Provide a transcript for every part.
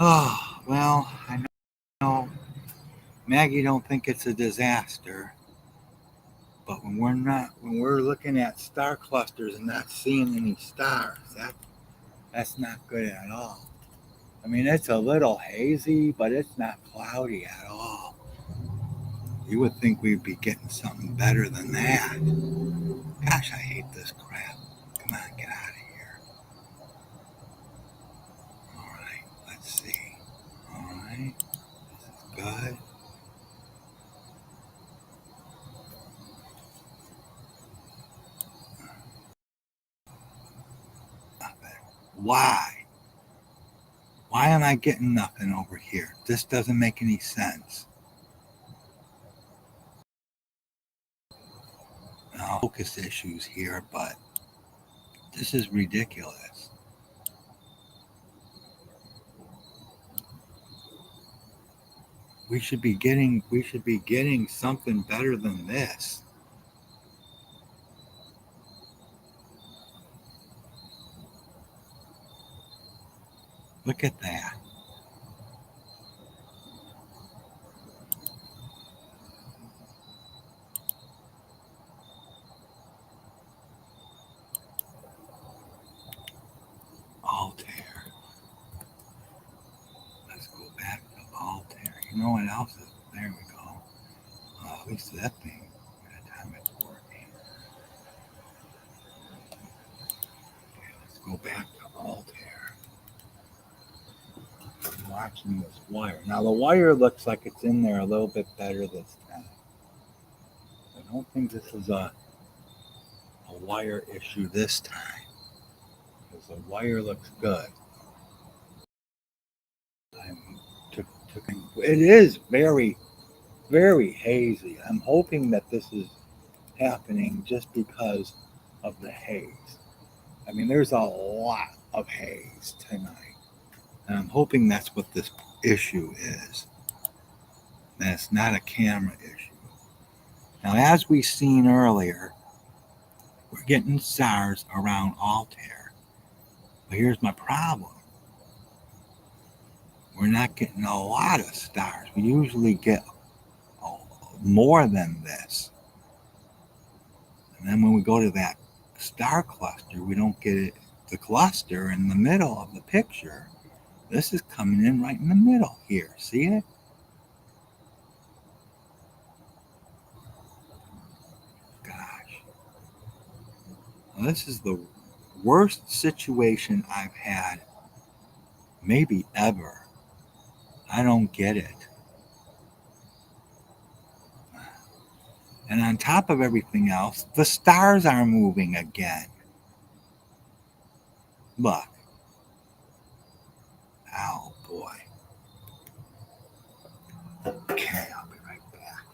Oh, well, I know Maggie don't think it's a disaster, but when we're looking at star clusters and not seeing any stars, that's not good at all. I mean, it's a little hazy, but it's not cloudy at all. You would think we'd be getting something better than that. Gosh, I hate this crap. Come on, get out of here. All right, let's see. All right, good. Why? Why am I getting nothing over here? This doesn't make any sense. No focus issues here, but this is ridiculous. We should be getting something better than this. Look at that. Altair. Let's go back to Altair. You know what else is? There we go. At least that thing, by the time it's working. Okay, let's go back to Altair. I'm watching this wire. Now the wire looks like it's in there a little bit better this time. I don't think this is a wire issue this time because the wire looks good. It is very, very hazy. I'm hoping that this is happening just because of the haze. I mean, there's a lot of haze tonight, and I'm hoping that's what this issue is. That it's not a camera issue. Now, as we seen earlier, we're getting stars around Altair. But here's my problem. We're not getting a lot of stars. We usually get more than this. And then when we go to that star cluster, we don't get it, the cluster in the middle of the picture. This is coming in right in the middle here. See it? Gosh. Well, this is the worst situation I've had maybe ever. I don't get it. And on top of everything else, the stars are moving again. Look. Oh boy. Okay, I'll be right back.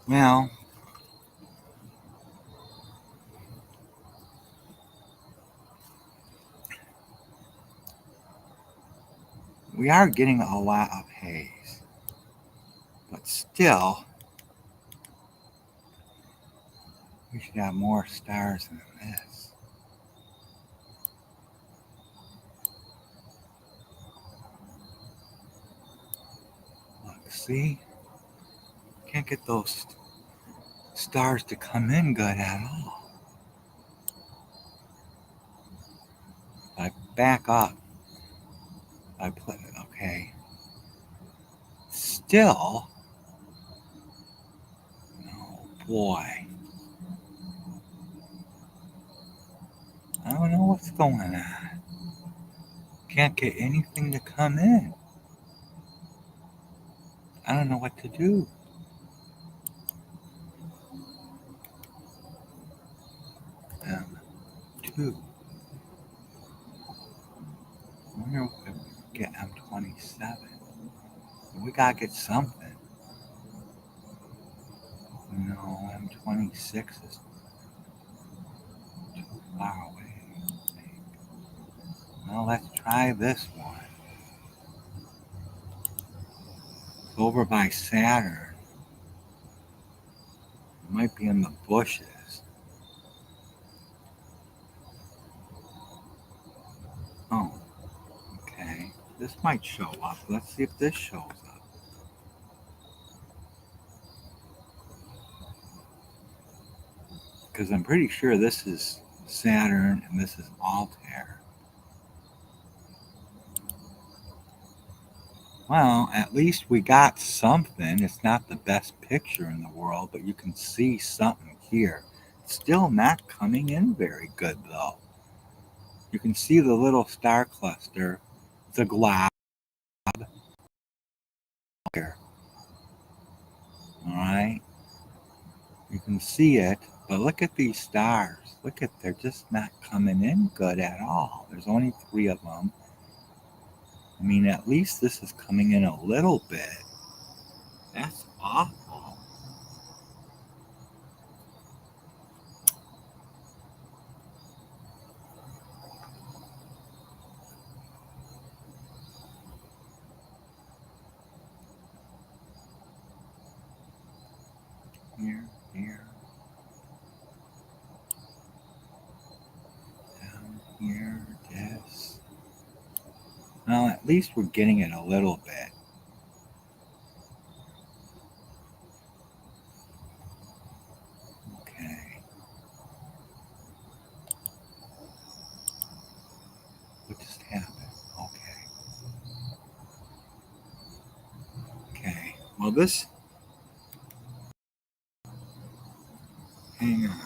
Well, we are getting a lot of haze, but still, we should have more stars than this. Look, see? Can't get those stars to come in good at all. If I back up, I put it, okay. Still, oh boy. I don't know what's going on. Can't get anything to come in. I don't know what to do. M2. I wonder if we can get M27. We gotta get something. No, M26 is too far away. I think. Well, let's try this one. It's over by Saturn. It might be in the bushes. Oh, okay. This might show up. Let's see if this shows up. Because I'm pretty sure this is Saturn and this is Altair. Well, at least we got something. It's not the best picture in the world, but you can see something here. It's still not coming in very good, though. You can see the little star cluster, the glob here. All right? You can see it, but look at these stars. Look at, they're just not coming in good at all. There's only 3 of them. I mean, at least this is coming in a little bit. That's awful. Here, down here, this. Well, at least we're getting it a little bit. Okay. What just happened? Okay. Well, this. Hang on.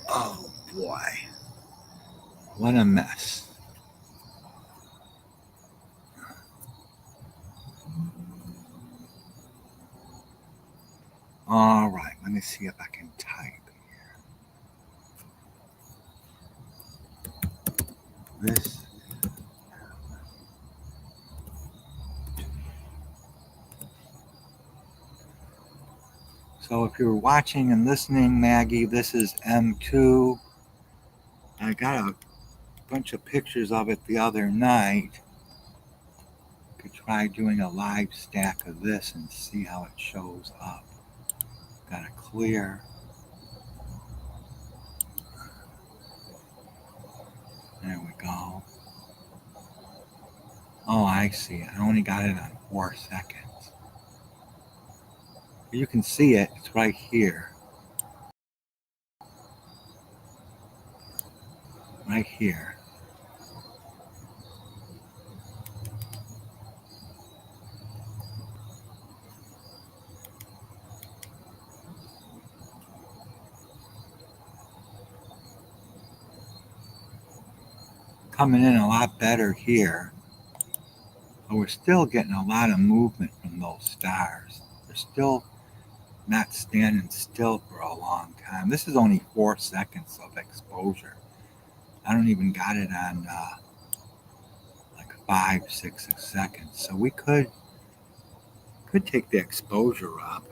Oh boy. What a mess. All right, let me see if I can type here. This. So if you're watching and listening, Maggie, this is M2. I got a bunch of pictures of it the other night. Could try doing a live stack of this and see how it shows up. Got to clear. There we go. Oh, I see. I only got it on 4 seconds. You can see it. It's right here. Right here. Coming in a lot better here. But we're still getting a lot of movement from those stars. They're still not standing still for a long time. This is only 4 seconds of exposure. I don't even got it on like 5, 6 seconds. So we could take the exposure up.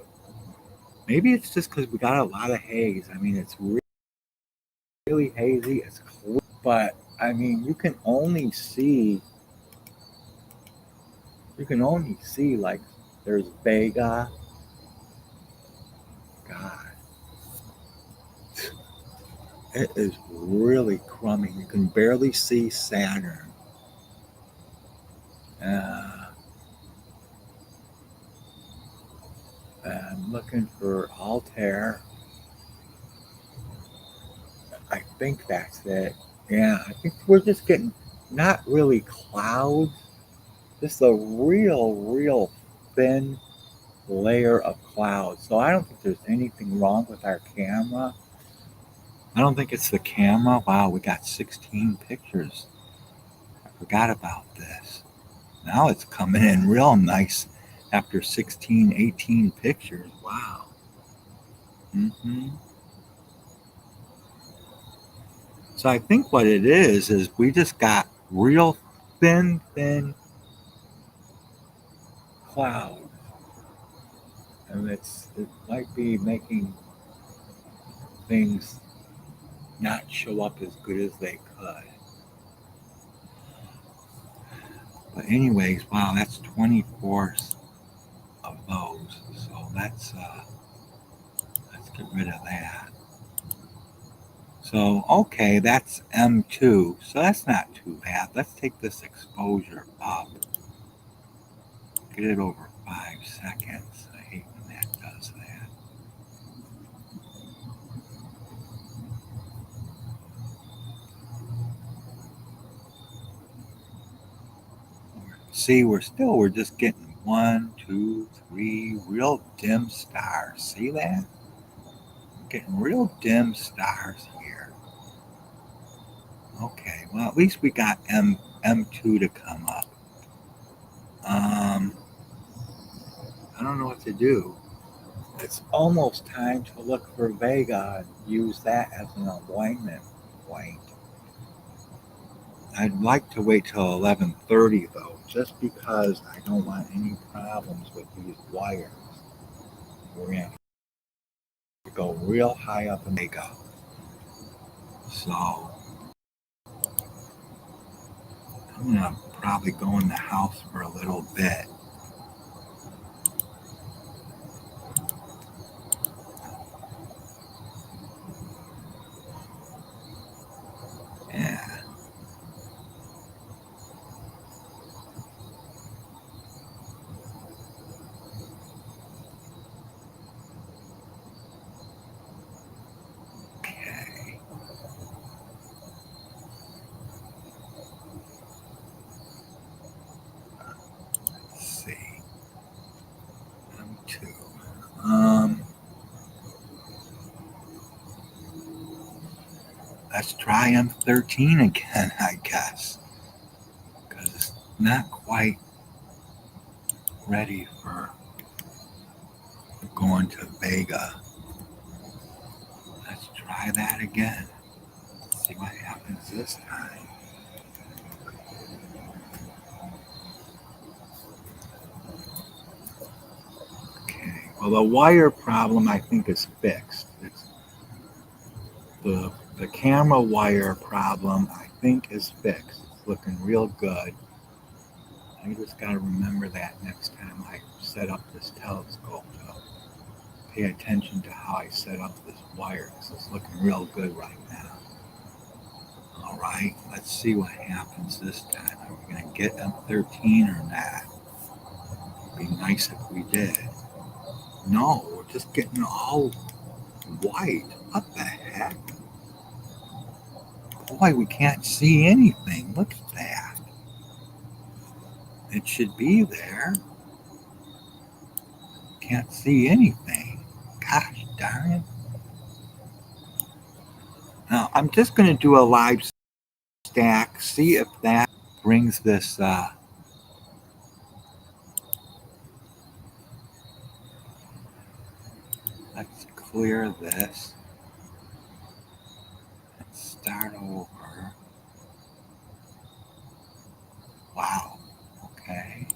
Maybe it's just because we got a lot of haze. I mean, it's really hazy. It's clear, but I mean, you can only see like there's Vega. God, it is really crummy. You can barely see Saturn. I'm looking for Altair. I think that's it. Yeah, I think we're just getting not really clouds, just a real thin layer of clouds. So I don't think there's anything wrong with our camera. I don't think it's the camera. Wow, we got 16 pictures. I forgot about this. Now it's coming in real nice after 16, 18 pictures. Wow. So I think what it is we just got real thin clouds. And it might be making things not show up as good as they could. But anyways, wow, that's 24 of those. So let's get rid of that. So okay, that's M2. So that's not too bad. Let's take this exposure up. Get it over 5 seconds. I hate when that does that. See, we're just getting 1, 2, 3 real dim stars. See that? We're getting real dim stars here. Okay, well at least we got M2 to come up. I don't know what to do. It's almost time to look for Vega and use that as an alignment point. I'd like to wait till 11:30 though, just because I don't want any problems with these wires. We're gonna go real high up in Vega. So I'm gonna probably go in the house for a little bit. Yeah. Okay. Let's see. M2. Let's try M13 again, I guess, because it's not quite ready for going to Vega. Let's try that again. See what happens this time. Okay. Well, the wire problem I think is fixed. It's the camera wire problem I think is fixed. It's looking real good. I just got to remember that next time I set up this telescope to pay attention to how I set up this wire. This is looking real good right now. All right, let's see what happens this time. Are we going to get M13 or not? It'd be nice if we did. No, we're just getting all white. What the heck? Boy, we can't see anything. Look at that. It should be there. Can't see anything. Gosh darn it. Now, I'm just going to do a live stack, see if that brings this clear this and start over. Wow. Okay.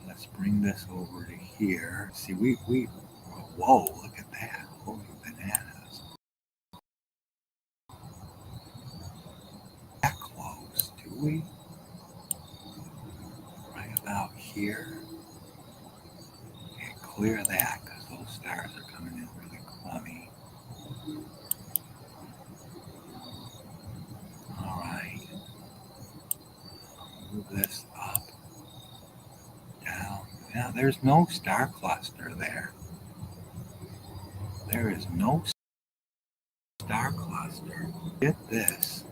Let's bring this over to here. See, whoa, look at that. Holy bananas. That close, do we? Right about here. Okay, clear that because those stars are coming in really crummy. All right. Move this up, down. Yeah, there's no star cluster there. There is no star cluster. Get this.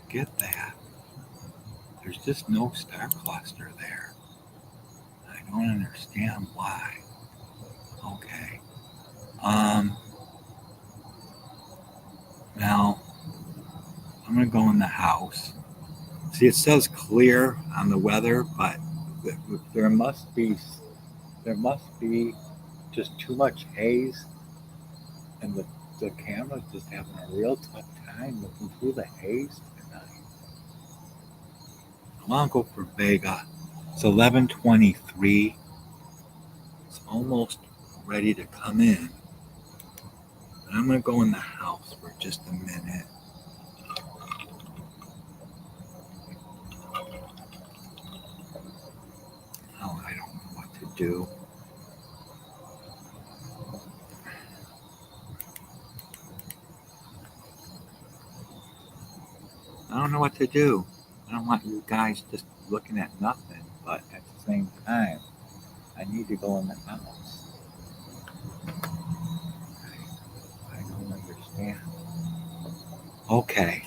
Forget that. There's just no star cluster there. I don't understand why. Okay. Now I'm gonna go in the house. See, it says clear on the weather, but there must be just too much haze, and the camera's just having a real tough time looking through the haze tonight. I want to go for Vega. It's 11:23. It's almost ready to come in. But I'm going to go in the house for just a minute. Oh, I don't know what to do. I don't know what to do. I don't want you guys just looking at nothing, but at the same time, I need to go in the house. I don't understand. Okay.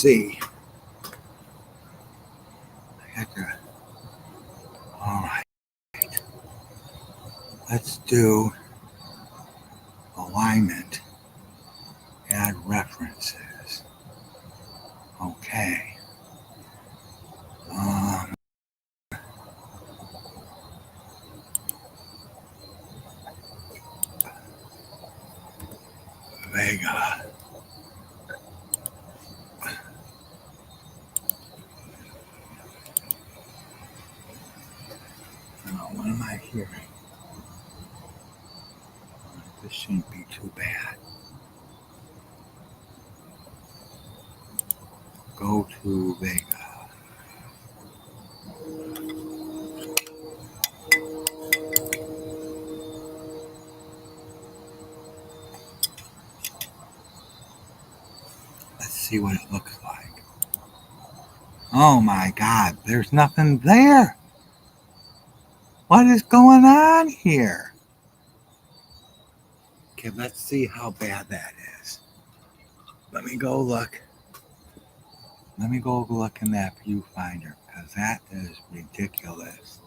see. All right. Let's do alignment. Add references. Okay. Vega. What am I hearing? This shouldn't be too bad. Go to Vega. Let's see what it looks like. Oh my God, there's nothing there. What is going on here? Okay, let's see how bad that is. Let me go look. Let me go look in that viewfinder because that is ridiculous.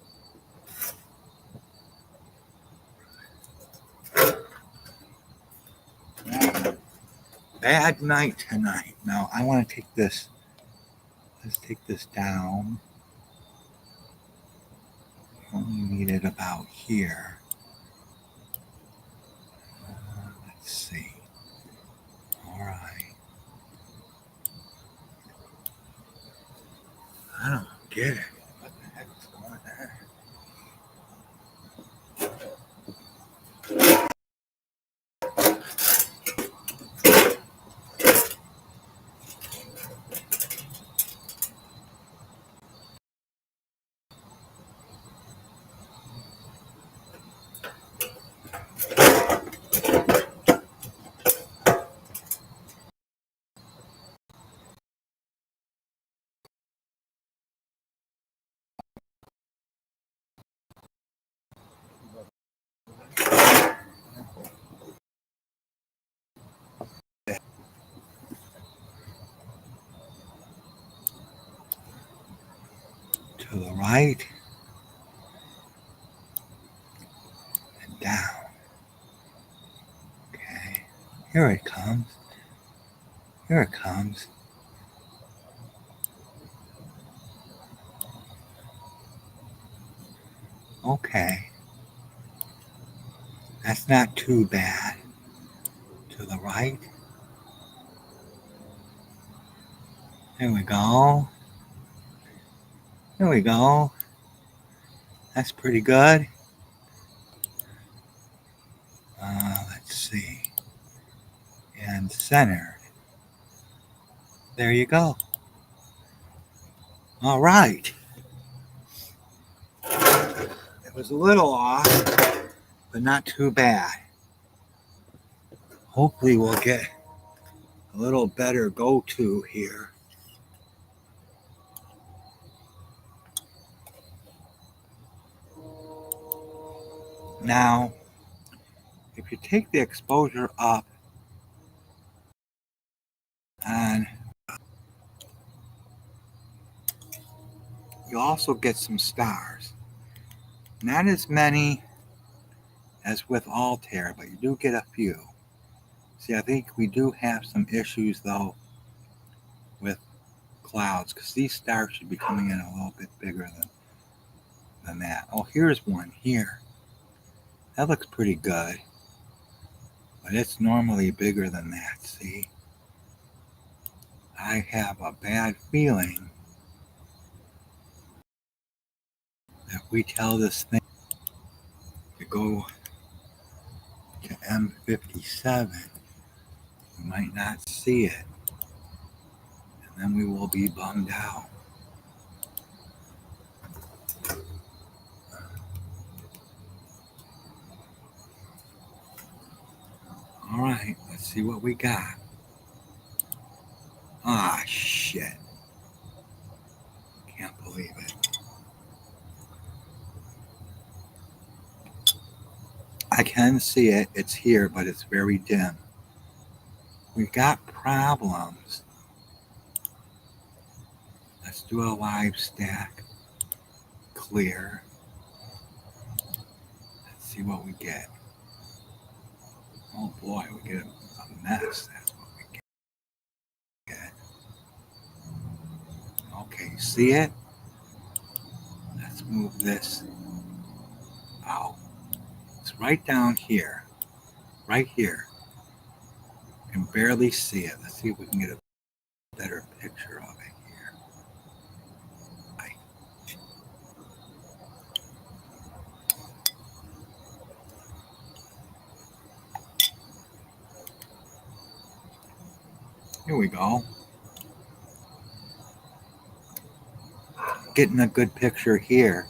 Bad night tonight. Now I want to take this. Let's take this down. Only need it about here. Let's see. All right. I don't get it. What the heck is going to the right and down. Okay. Here it comes. Here it comes. Okay. That's not too bad. To the right. There we go. There we go. That's pretty good. Let's see. And centered. There you go. All right. It was a little off, but not too bad. Hopefully we'll get a little better go-to here. Now, if you take the exposure up and you also get some stars. Not as many as with Altair, but you do get a few. See, I think we do have some issues though with clouds because these stars should be coming in a little bit bigger than that. Oh, here's one here. That looks pretty good, but it's normally bigger than that, see? I have a bad feeling that if we tell this thing to go to M57, we might not see it, and then we will be bummed out. All right, let's see what we got. Ah, shit. Can't believe it. I can see it. It's here, but it's very dim. We've got problems Let's do a live stack. Clear. Let's see what we get. Oh boy, we get a mess. That's what we get. Okay, see it? Let's move this out. It's right down here. Right here. You can barely see it. Let's see if we can get a better picture of it here. Here we go. Getting a good picture here.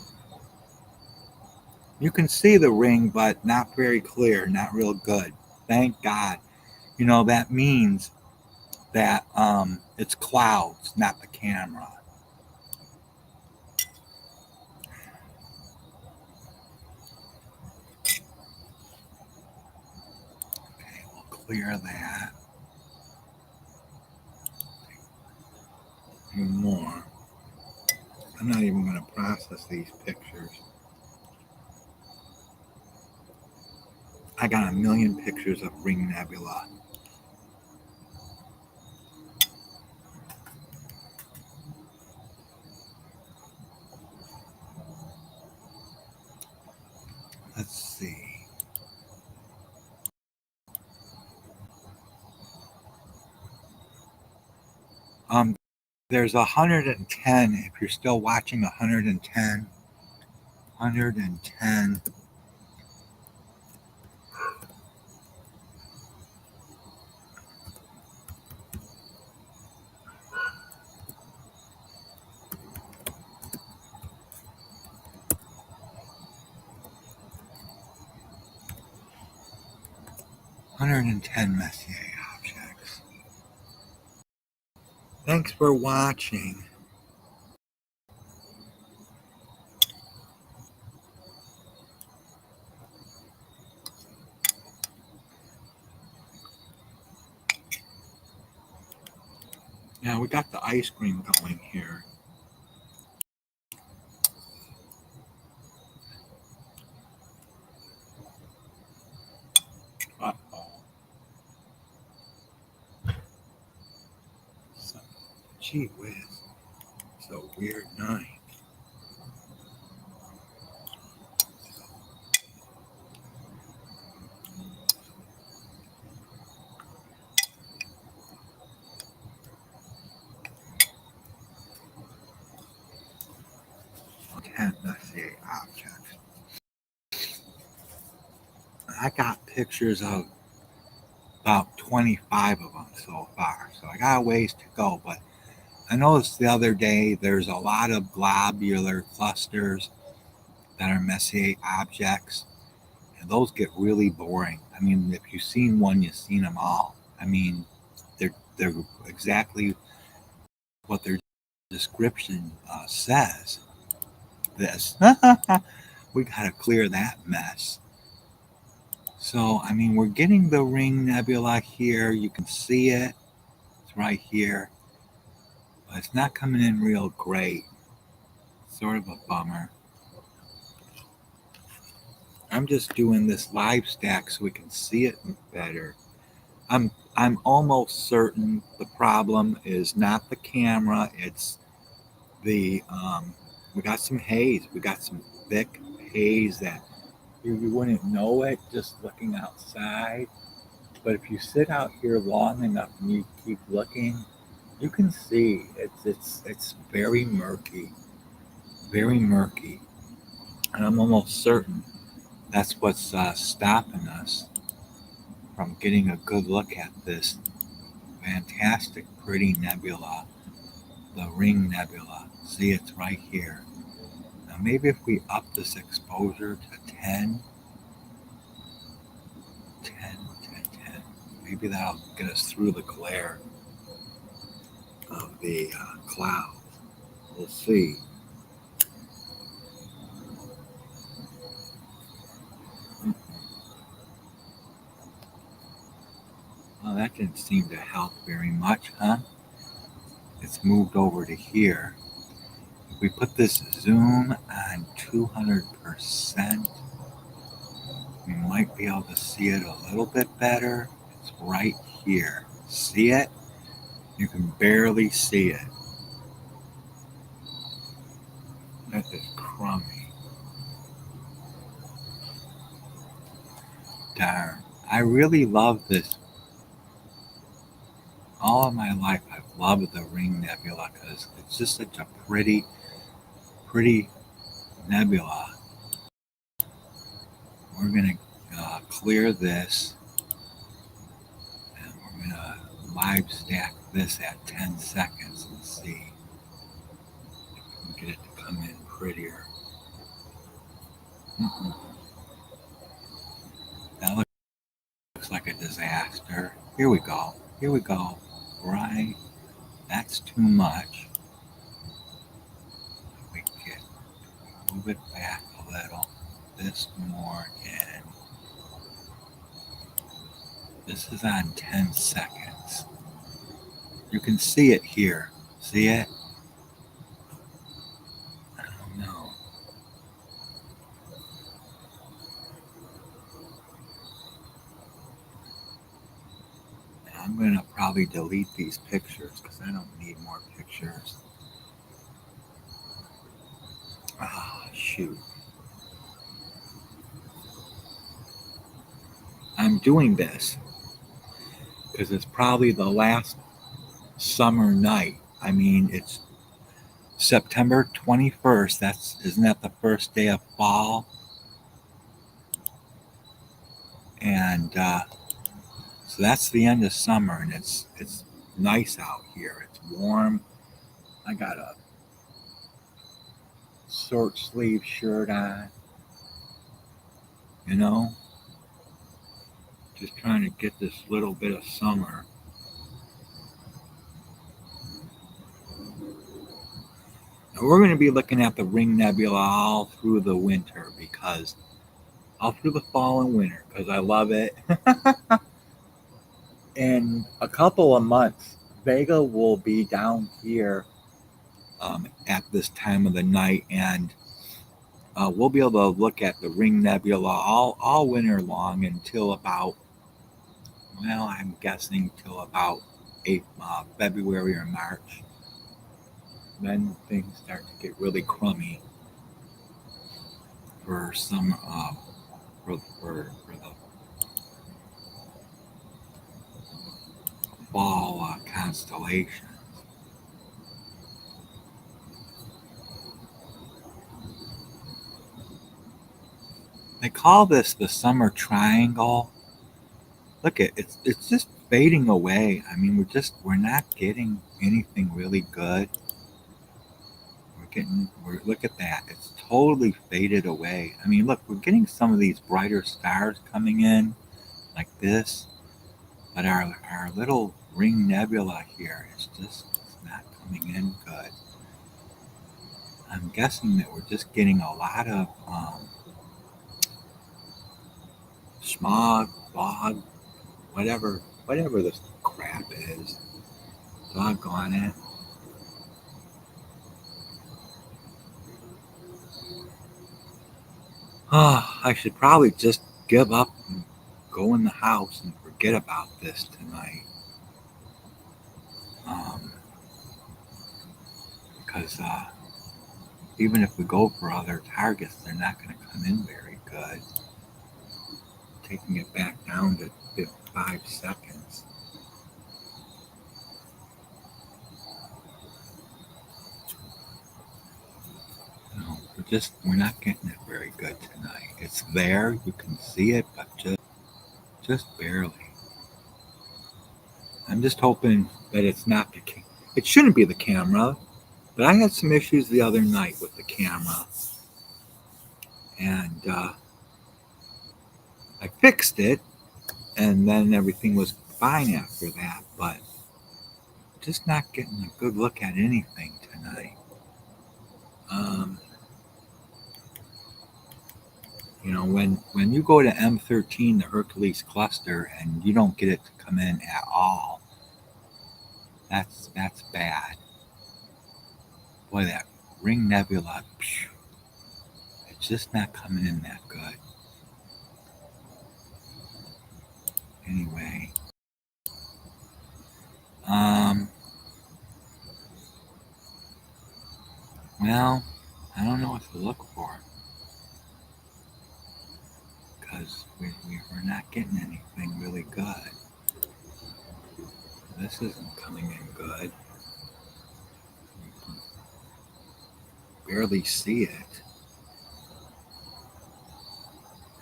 You can see the ring, but not very clear, not real good. Thank God. You know, that means that it's clouds, not the camera. Okay, we'll clear that. A few more. I'm not even going to process these pictures. I got a million pictures of Ring Nebula. Let's see. There's 110. If you're still watching, 110. 110. Messier objects. Thanks for watching. Yeah, we got the ice cream going here. Uh-oh. Gee whiz. It's a weird night. Messier objects. I got pictures of about 25 of them so far, so I got a ways to go, but I noticed the other day there's a lot of globular clusters that are Messier objects, and those get really boring. I mean, if you've seen one, you've seen them all. I mean, they're exactly what their description says. This. We got to clear that mess. So, I mean, we're getting the Ring Nebula here. You can see it. It's right here. But it's not coming in real great. Sort of a bummer. I'm just doing this live stack so we can see it better. I'm almost certain the problem is not the camera. It's the we got some haze. We got some thick haze that you wouldn't know it just looking outside. But if you sit out here long enough and you keep looking, you can see it's very murky, and I'm almost certain that's what's stopping us from getting a good look at this fantastic, pretty nebula, the Ring Nebula. See, it's right here. Now, maybe if we up this exposure to 10, maybe that'll get us through the glare of the clouds. We'll see. Well, that didn't seem to help very much, huh? It's moved over to here. we put this zoom on 200%, we might be able to see it a little bit better. It's right here. See it? You can barely see it. That is crummy. Darn. I really love this. All of my life, I've loved the Ring Nebula because it's just such a pretty nebula. We're going to clear this, and we're going to live stack this at 10 seconds and see if we can get it to come in prettier. That looks like a disaster. Here we go. Here we go. Right. That's too much. We can move it back a little. This more in. This is on 10 seconds. You can see it here. See it? I don't know. And I'm going to probably delete these pictures because I don't need more pictures. Ah, shoot. I'm doing this because it's probably the last summer night. I mean, it's September 21st. Isn't that the first day of fall? And so that's the end of summer, and it's nice out here. It's warm. I got a short sleeve shirt on. You know, just trying to get this little bit of summer. Now we're going to be looking at the Ring Nebula all through the winter because all through the fall and winter because I love it. In a couple of months, Vega will be down here at this time of the night, and we'll be able to look at the Ring Nebula all winter long until about, well, I'm guessing till about February or March. Then things start to get really crummy for some for the fall constellations. They call this the summer triangle. Look at it's just fading away. I mean, we're not getting anything really good. Look at that. It's totally faded away. I mean, look, we're getting some of these brighter stars coming in like this, but our little Ring Nebula here is just not coming in good. I'm guessing that we're just getting a lot of smog, fog, whatever this crap is. Doggone it. Oh, I should probably just give up and go in the house and forget about this tonight. Because even if we go for other targets, they're not going to come in very good. Taking it back down to 5 seconds. No, we're not getting it very good tonight. It's there, you can see it, but just barely. I'm just hoping that it's not the camera. It shouldn't be the camera, but I had some issues the other night with the camera, and I fixed it, and then everything was fine after that, but just not getting a good look at anything tonight. You know, when you go to M13, the Hercules cluster, and you don't get it to come in at all, that's bad. Boy, that Ring Nebula. Phew, it's just not coming in that good. Anyway. Well, I don't know what to look for. Because we're not getting anything really good. This isn't coming in good. Barely see it.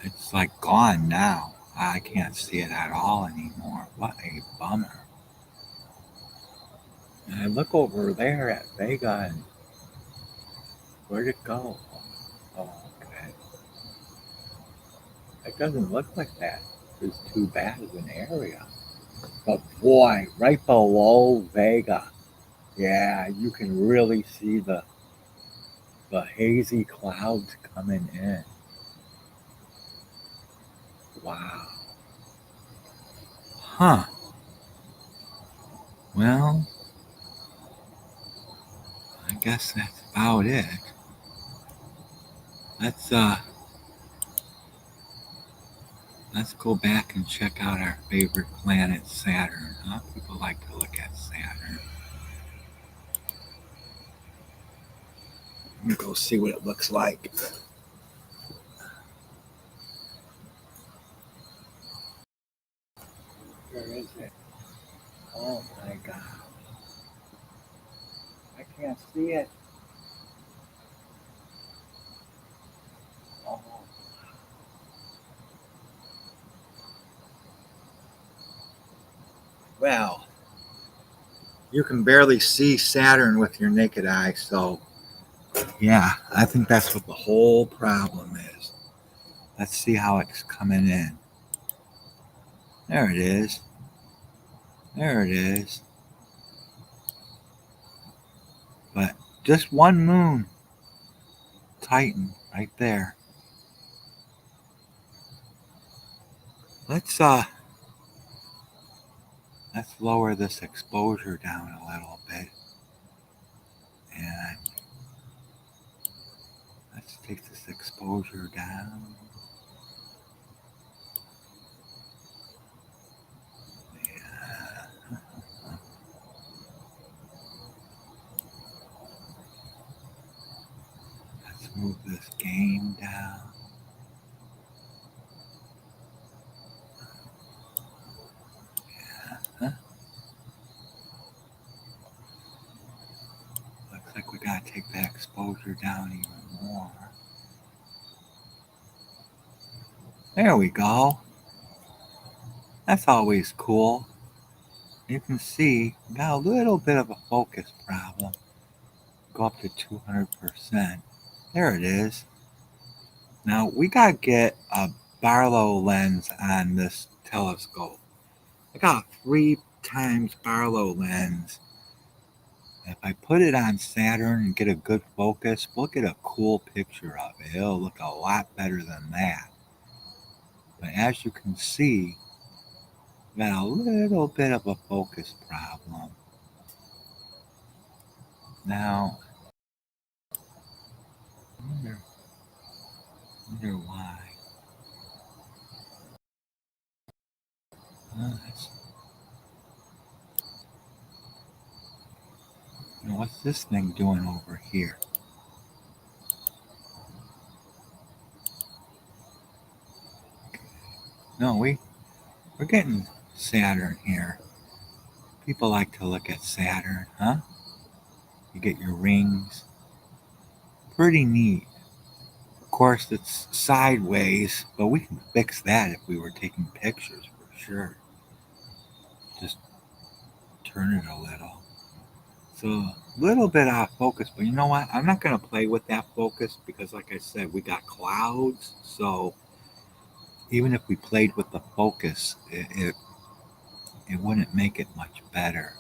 It's like gone now. I can't see it at all anymore. What a bummer. And I look over there at Vega and where'd it go? Oh, okay. It doesn't look like that. It's too bad of an area. But boy, right below Vega, yeah, you can really see the hazy clouds coming in. Wow. Huh. Well, I guess that's about it. Let's go back and check out our favorite planet, Saturn. Huh? People like to look at Saturn. Let me go see what it looks like. Where is it? Oh my God. I can't see it. Oh. Well, you can barely see Saturn with your naked eye, so yeah, I think that's what the whole problem is. Let's see how it's coming in. There it is. There it is. But just one moon. Titan right there. Let's lower this exposure down a little bit. And let's take this exposure down. Yeah. Let's move this gain down. Yeah. Looks like we gotta take that exposure down even more. There we go. That's always cool. You can see we got a little bit of a focus problem. Go up to 200%. There it is. Now we gotta get a Barlow lens on this telescope. I got a 3x Barlow lens. If I put it on Saturn and get a good focus, we'll get a cool picture of it. It'll look a lot better than that. But as you can see, we got a little bit of a focus problem. Now, I wonder why. What's this thing doing over here? No, we're getting Saturn here. People like to look at Saturn, huh? You get your rings. Pretty neat. Of course, it's sideways, but we can fix that if we were taking pictures for sure. Just turn it a little. So a little bit out of focus, but you know what? I'm not going to play with that focus because, like I said, we got clouds. So even if we played with the focus, it wouldn't make it much better.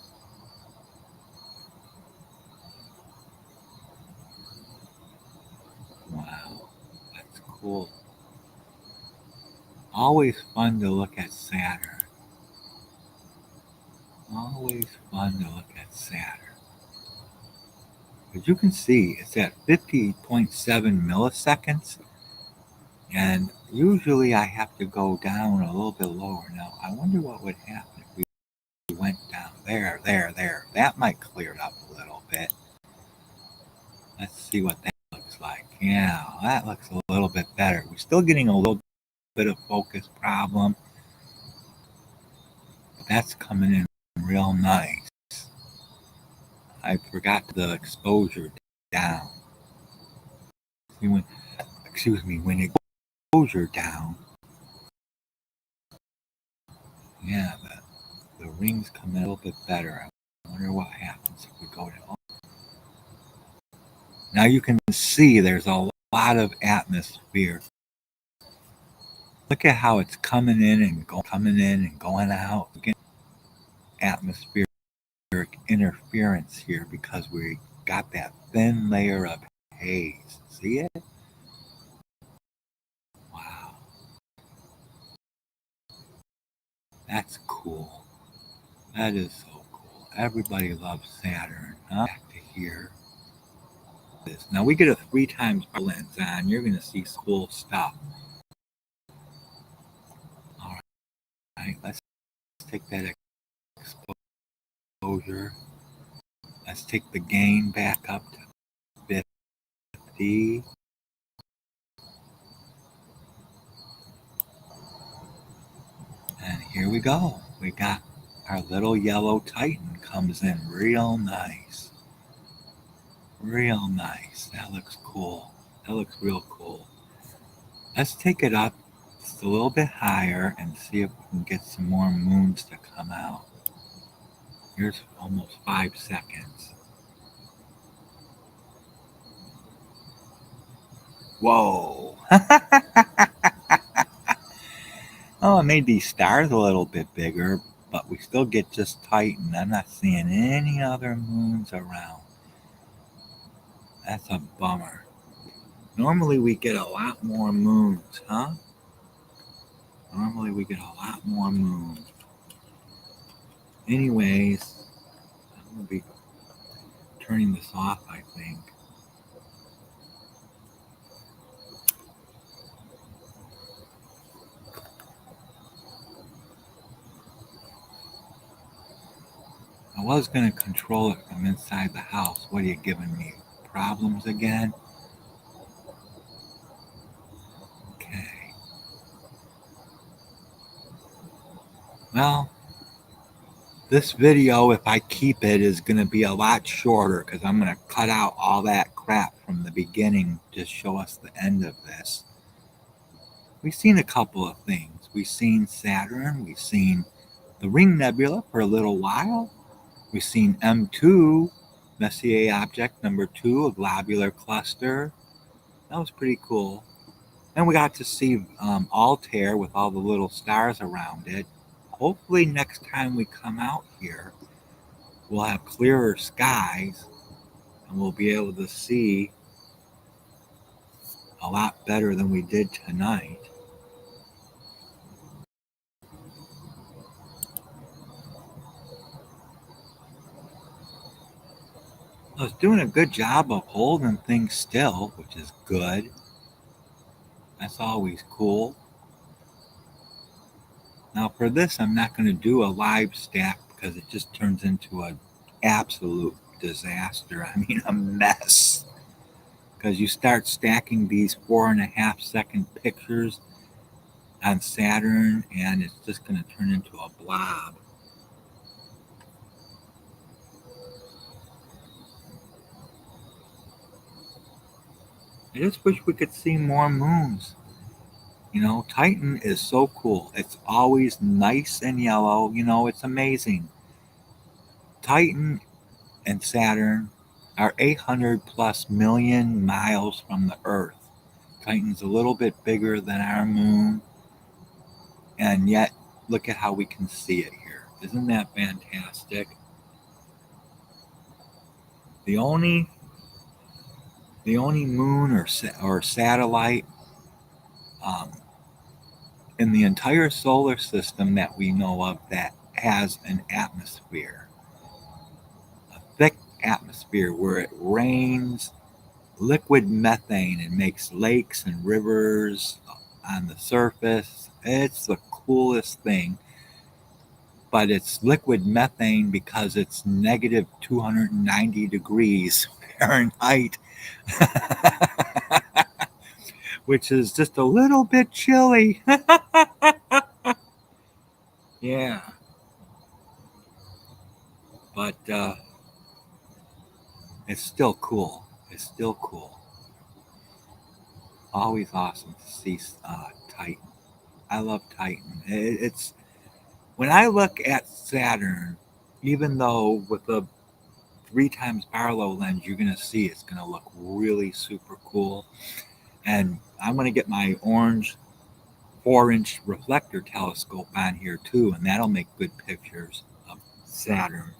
Wow, that's cool. Always fun to look at Saturn. Always fun to look at Saturn. As you can see, it's at 50.7 milliseconds. And usually I have to go down a little bit lower. Now, I wonder what would happen if we went down there. That might clear it up a little bit. Let's see what that looks like. Yeah, that looks a little bit better. We're still getting a little bit of focus problem, but that's coming in real nice. I forgot the exposure down. When the exposure down, yeah, the rings come in a little bit better. I wonder what happens if we go to. Now you can see there's a lot of atmosphere. Look at how it's coming in and going out. Atmospheric interference here because we got that thin layer of haze. See it? Wow. That's cool. That is so cool. Everybody loves Saturn. Huh? Back to here. Now we get a 3 times lens on. You're going to see cool stuff. All right, let's take that exposure. Let's take the gain back up to 50. And here we go. We got our little yellow Titan comes in real nice. Real nice. That looks cool. That looks real cool. Let's take it up just a little bit higher and see if we can get some more moons to come out. Here's almost 5 seconds. Whoa. Oh, it made these stars a little bit bigger, but we still get just Titan. I'm not seeing any other moons around. That's a bummer. Normally we get a lot more moons, huh? Normally we get a lot more moons. Anyways, I'm going to be turning this off, I think. I was going to control it from inside the house. What are you giving me? Problems again? Okay. Well, this video, if I keep it, is going to be a lot shorter because I'm going to cut out all that crap from the beginning to show us the end of this. We've seen a couple of things. We've seen Saturn. We've seen the Ring Nebula for a little while. We've seen M2, Messier object number 2, a globular cluster. That was pretty cool. And we got to see Altair with all the little stars around it. Hopefully next time we come out here, we'll have clearer skies and we'll be able to see a lot better than we did tonight. I was doing a good job of holding things still, which is good. That's always cool. Now for this, I'm not going to do a live stack because it just turns into an absolute disaster. I mean, a mess. Because you start stacking these 4.5 second pictures on Saturn and it's just going to turn into a blob. I just wish we could see more moons. You know, Titan is so cool. It's always nice and yellow. You know, it's amazing. Titan and Saturn are 800 plus million miles from the Earth. Titan's a little bit bigger than our moon, and yet look at how we can see it here. Isn't that fantastic? The only moon or satellite in the entire solar system that we know of that has an atmosphere, a thick atmosphere where it rains liquid methane and makes lakes and rivers on the surface. It's the coolest thing. But it's liquid methane because it's negative 290 degrees Fahrenheit, which is just a little bit chilly. Yeah, but it's still cool. It's still cool. Always awesome to see Titan. I love Titan. It's when I look at Saturn, even though with a 3 times Barlow lens, you're gonna see it's gonna look really super cool. And I'm gonna get my orange 4-inch reflector telescope on here too, and that'll make good pictures of Saturn.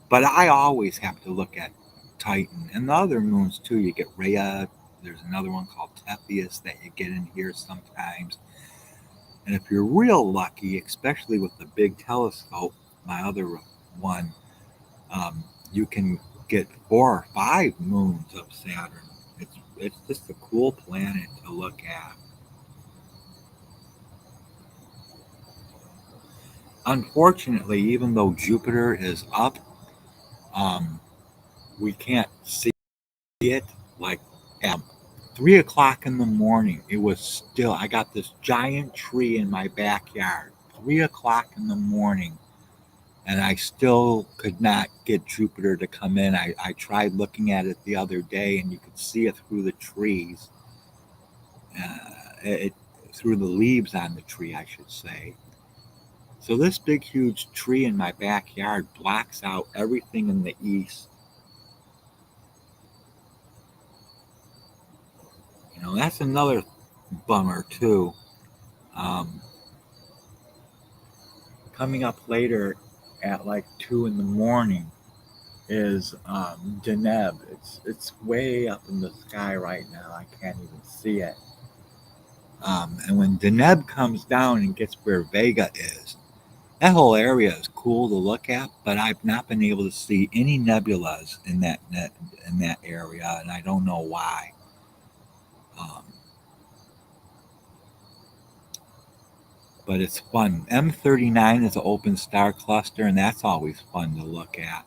But I always have to look at Titan and the other moons too. You get Rhea. There's another one called Tethys that you get in here sometimes. And if you're real lucky, especially with the big telescope, my other one, you can get 4 or 5 moons of Saturn. It's just a cool planet to look at. Unfortunately, even though Jupiter is up, um, we can't see it. Like at 3 o'clock in the morning, it was still. I got this giant tree in my backyard. 3 o'clock in the morning, and I still could not get Jupiter to come in. I tried looking at it the other day, and you could see it through the trees, it through the leaves on the tree, I should say. So this big, huge tree in my backyard blocks out everything in the east. That's another bummer too. Um, Coming up later at like 2 in the morning is Deneb. It's way up in the sky right now. I can't even see it. And when Deneb comes down and gets where Vega is, that whole area is cool to look at. But I've not been able to see any nebulas in that area, and I don't know why. Um, but it's fun. M39 is an open star cluster, and that's always fun to look at.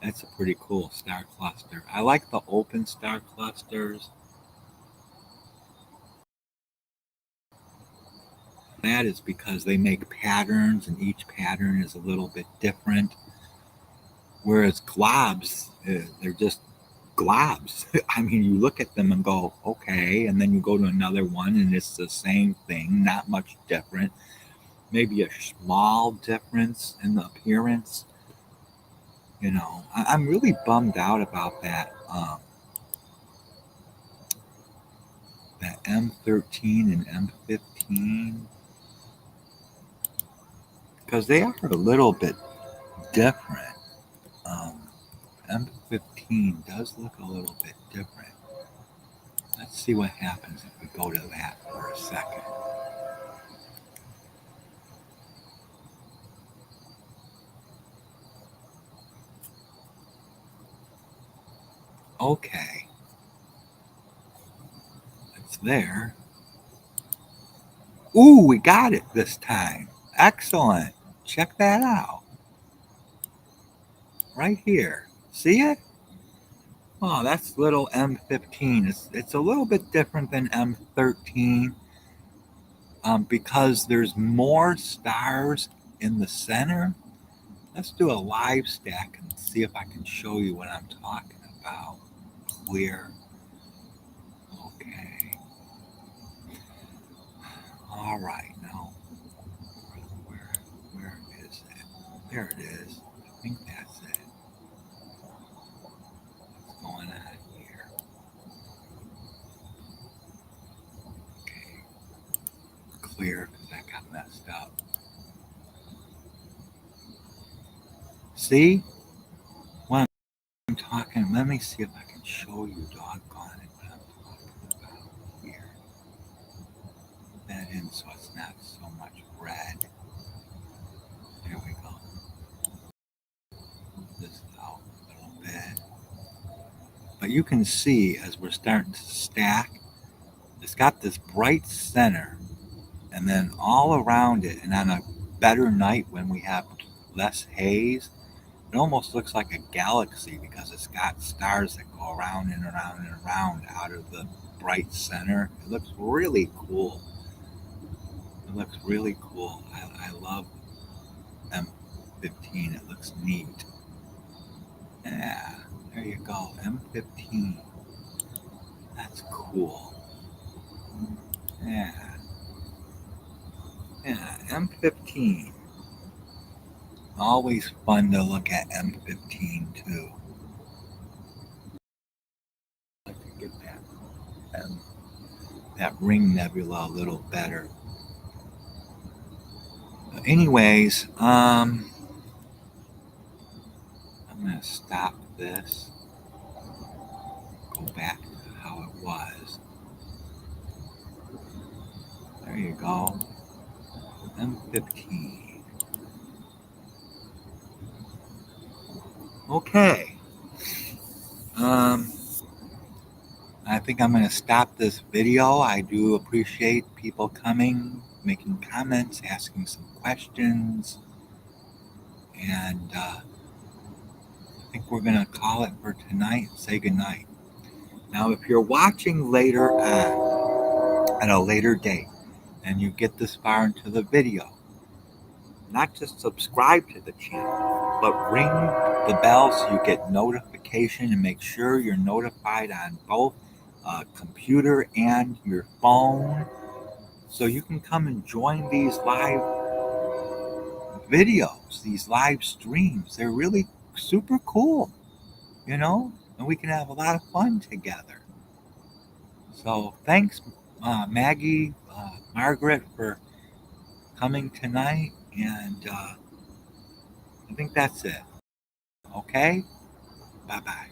That's a pretty cool star cluster. I like the open star clusters. That is because they make patterns, and each pattern is a little bit different. Whereas globs, they're just globs. I mean, you look at them and go, okay, and then you go to another one, and it's the same thing, not much different. Maybe a small difference in the appearance. I'm really bummed out about that M13 and M15 because they are a little bit different. Um, M15 does look a little bit different. Let's see what happens if we go to that for a second. Okay, it's there. Ooh, we got it this time. Excellent. Check that out. Right here. See it? Oh, that's little M15. It's a little bit different than M13 because there's more stars in the center. Let's do a live stack and see if I can show you what I'm talking about. Clear. Okay. All right. Now, where, where is it? There it is. I think that's it. What's going on here? Okay. Clear because that got messed up. See? What I'm talking, let me see if I can show you, doggone it, what I'm talking about here. Put that in so it's not so much red. There we go. Move this out. you can see as we're starting to stack, it's got this bright center, and then all around it, and on a better night when we have less haze, it almost looks like a galaxy because it's got stars that go around and around and around out of the bright center. It looks really cool. It looks really cool. I love M15. It looks neat. Yeah, there you go. M15. That's cool. Yeah. Yeah, M15. Always fun to look at M15 too. I'd like to get that ring nebula a little better. But anyways, I'm gonna stop this. Go back to how it was. There you go. M15. Okay. I think I'm going to stop this video. I do appreciate people coming, making comments, asking some questions. And I think we're going to call it for tonight. Say goodnight. Now, if you're watching later on, at a later date, and you get this far into the video, not just subscribe to the channel, but ring the bell so you get notification, and make sure you're notified on both computer and your phone, so you can come and join these live videos, these live streams. They're really super cool, and we can have a lot of fun together. So thanks, Maggie, Margaret, for coming tonight, and I think that's it. Okay? Bye-bye.